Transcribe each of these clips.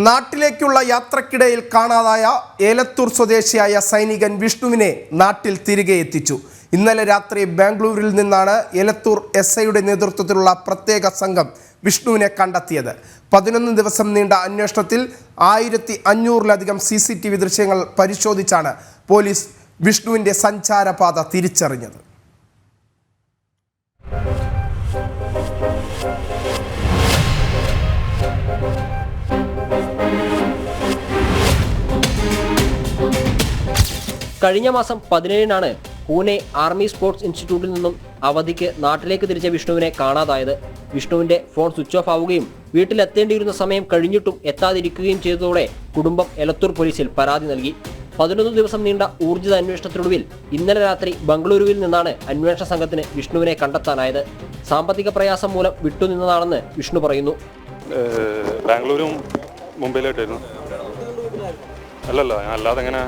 നാട്ടിലേക്കുള്ള യാത്രക്കിടയിൽ കാണാതായ ഏലത്തൂർ സ്വദേശിയായ സൈനികൻ വിഷ്ണുവിനെ നാട്ടിൽ തിരികെ എത്തിച്ചു. ഇന്നലെ രാത്രി ബാംഗ്ലൂരിൽ നിന്നാണ് ഏലത്തൂർ എസ്ഐയുടെ നേതൃത്വത്തിലുള്ള പ്രത്യേക സംഘം വിഷ്ണുവിനെ കണ്ടെത്തിയത്. 11 ദിവസം നീണ്ട അന്വേഷണത്തിൽ 1500-ലധികം CCTV ദൃശ്യങ്ങൾ പരിശോധിച്ചാണ് പോലീസ് വിഷ്ണുവിൻ്റെ സഞ്ചാരപാത തിരിച്ചറിഞ്ഞത്. കഴിഞ്ഞ മാസം 17-നാണ് പൂനെ ആർമി സ്പോർട്സ് ഇൻസ്റ്റിറ്റ്യൂട്ടിൽ നിന്നും അവധിക്ക് നാട്ടിലേക്ക് തിരിച്ച വിഷ്ണുവിനെ കാണാതായത്. വിഷ്ണുവിന്റെ ഫോൺ സ്വിച്ച് ഓഫ് ആവുകയും വീട്ടിലെത്തേണ്ടിയിരുന്ന സമയം കഴിഞ്ഞിട്ടും എത്താതിരിക്കുകയും ചെയ്തതോടെ കുടുംബം എലത്തൂർ പോലീസിൽ പരാതി നൽകി. 11 ദിവസം നീണ്ട ഊർജിത അന്വേഷണത്തിനൊടുവിൽ ഇന്നലെ രാത്രി ബംഗളൂരുവിൽ നിന്നാണ് അന്വേഷണ സംഘത്തിന് വിഷ്ണുവിനെ കണ്ടെത്താനായത്. സാമ്പത്തിക പ്രയാസം മൂലം വിട്ടുനിന്നതാണെന്ന് വിഷ്ണു പറയുന്നു. ബാംഗ്ലൂരും മുംബൈയിലായിട്ടായിരുന്നു. അല്ലല്ല, ഞാൻ അല്ലാതെ എങ്ങനെ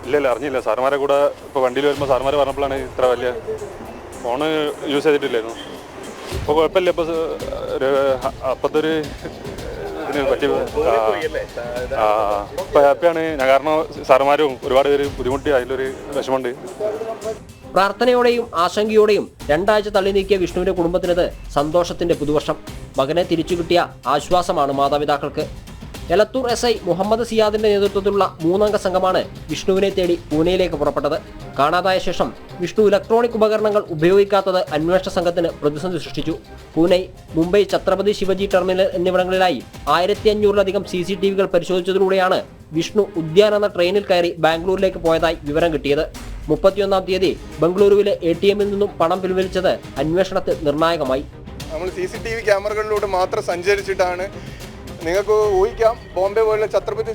ഇല്ല അറിഞ്ഞില്ല. സാറുമാരെ കൂടെ ഇപ്പോൾ വണ്ടിയിൽ വരുമ്പോൾ സാറുമാർ പറഞ്ഞപ്പോഴാണ് ഇത്ര വലിയ ഫോണ് യൂസ് ചെയ്തിട്ടില്ലായിരുന്നു. ഇപ്പോൾ കുഴപ്പമില്ല. ഇപ്പോൾ അപ്പോഴത്തെ ഒരു ഇതിന് പറ്റി ഇപ്പോൾ ഹാപ്പിയാണ് ഞാൻ. കാരണം സാറുമാരും ഒരുപാട് പേര് ബുദ്ധിമുട്ടി, അതിലൊരു വിഷമമുണ്ട്. പ്രാർത്ഥനയോടെയും ആശങ്കയോടെയും 2 ആഴ്ച തള്ളി നീക്കിയ വിഷ്ണുവിന്റെ കുടുംബത്തിനത് സന്തോഷത്തിന്റെ പുതുവർഷം. മകനെ തിരിച്ചു കിട്ടിയ ആശ്വാസമാണ് മാതാപിതാക്കൾക്ക്. എലത്തൂർ SI മുഹമ്മദ് സിയാദിന്റെ നേതൃത്വത്തിലുള്ള 3-അംഗ സംഘമാണ് വിഷ്ണുവിനെ തേടി പൂനെയിലേക്ക് പുറപ്പെട്ടത്. കാണാതായ ശേഷം വിഷ്ണു ഇലക്ട്രോണിക് ഉപകരണങ്ങൾ ഉപയോഗിക്കാത്തത് അന്വേഷണ സംഘത്തിന് പ്രതിസന്ധി സൃഷ്ടിച്ചു. പൂനെ, മുംബൈ ഛത്രപതി ശിവജി ടെർമിനൽ എന്നിവിടങ്ങളിലായി 1500-ലധികം CCTVകൾ പരിശോധിച്ചതിലൂടെയാണ് വിഷ്ണു ഉദ്യാൻ എന്ന ട്രെയിനിൽ കയറി ബാംഗ്ലൂരിലേക്ക് പോയതായി വിവരം കിട്ടിയത്. 31-ാം തീയതി ബംഗളൂരുവിലെ ATMൽ നിന്നും പണം പിൻവലിച്ചത് അന്വേഷണത്തിൽ നിർണായകമായി. നമ്മൾ CCTV ക്യാമറകളിലൂടെ മാത്രം സഞ്ചരിച്ചിട്ടാണ്. നിങ്ങൾക്ക് ഊഹിക്കാം, ബോംബെ പോലുള്ള ഛത്രപതി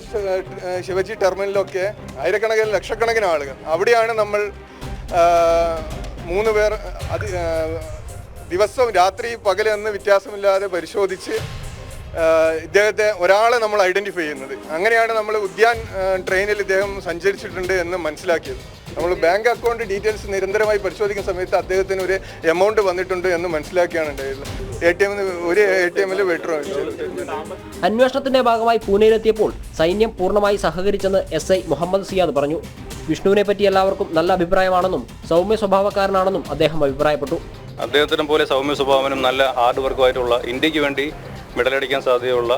ശിവജി ടെർമിനലിലൊക്കെ ആയിരക്കണക്കിന് ലക്ഷക്കണക്കിന് ആളുകൾ. അവിടെയാണ് നമ്മൾ 3 പേർ ദിവസവും രാത്രി പകലെന്ന് വ്യത്യാസമില്ലാതെ പരിശോധിച്ച് ഇദ്ദേഹത്തെ ഒരാളെ നമ്മൾ ഐഡൻറ്റിഫൈ ചെയ്യുന്നത്. അങ്ങനെയാണ് നമ്മൾ ഉദ്യാൻ ട്രെയിനിൽ ഇദ്ദേഹം സഞ്ചരിച്ചിട്ടുണ്ട് എന്ന് മനസ്സിലാക്കിയത്. നമ്മൾ ബാങ്ക് അക്കൗണ്ട് ഡീറ്റെയിൽസ് നിരന്തരമായി പരിശോധിക്കുന്ന സമയത്ത് അദ്ദേഹത്തിന് ഒരു എമൗണ്ട് വന്നിട്ടുണ്ട് എന്ന് മനസ്സിലാക്കിയാണ് ഉണ്ടായത്. ഒരു ATMൽ വിഡ്രോ ചെയ്തു. അന്വേഷണത്തിന്റെ ഭാഗമായി പൂനെയിലെത്തിയപ്പോൾ സൈന്യം പൂർണ്ണമായി സഹകരിച്ചെന്ന് SI മുഹമ്മദ് സിയാദ് പറഞ്ഞു. വിഷ്ണുവിനെ പറ്റി എല്ലാവർക്കും നല്ല അഭിപ്രായമാണെന്നും സൗമ്യ സ്വഭാവക്കാരനാണെന്നും അദ്ദേഹം അഭിപ്രായപ്പെട്ടു. അദ്ദേഹത്തിനെ പോലെ സൗമ്യ സ്വഭാവനും നല്ല ഹാർഡ് വർക്കുമായിട്ടുള്ള, ഇന്ത്യക്ക് വേണ്ടി മെഡലടിക്കാൻ സാധ്യതയുള്ള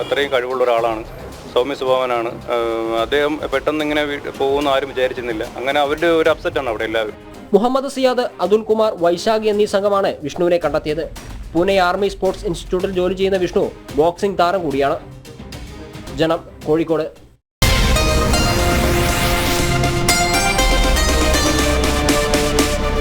അത്രയും കഴിവുള്ള ഒരാളാണ്. സൗമ്യ സ്വഭാവനാണ് അദ്ദേഹം. പെട്ടെന്ന് ഇങ്ങനെ പോകുമെന്ന് ആരും വിചാരിച്ചിരുന്നില്ല. അങ്ങനെ അവരുടെ ഒരു അപ്സെറ്റാണ് അവിടെ എല്ലാവരും. മുഹമ്മദ് സിയാദ്, അതുൽ കുമാർ, വൈശാഖ് എന്നീ സംഘമാണ് വിഷ്ണുവിനെ കണ്ടെത്തിയത്. പൂനെ ആർമി സ്പോർട്സ് ഇൻസ്റ്റിറ്റ്യൂട്ടിൽ ജോലി ചെയ്യുന്ന വിഷ്ണു ബോക്സിംഗ് താരം കൂടിയാണ്. ജനം, കോഴിക്കോട്.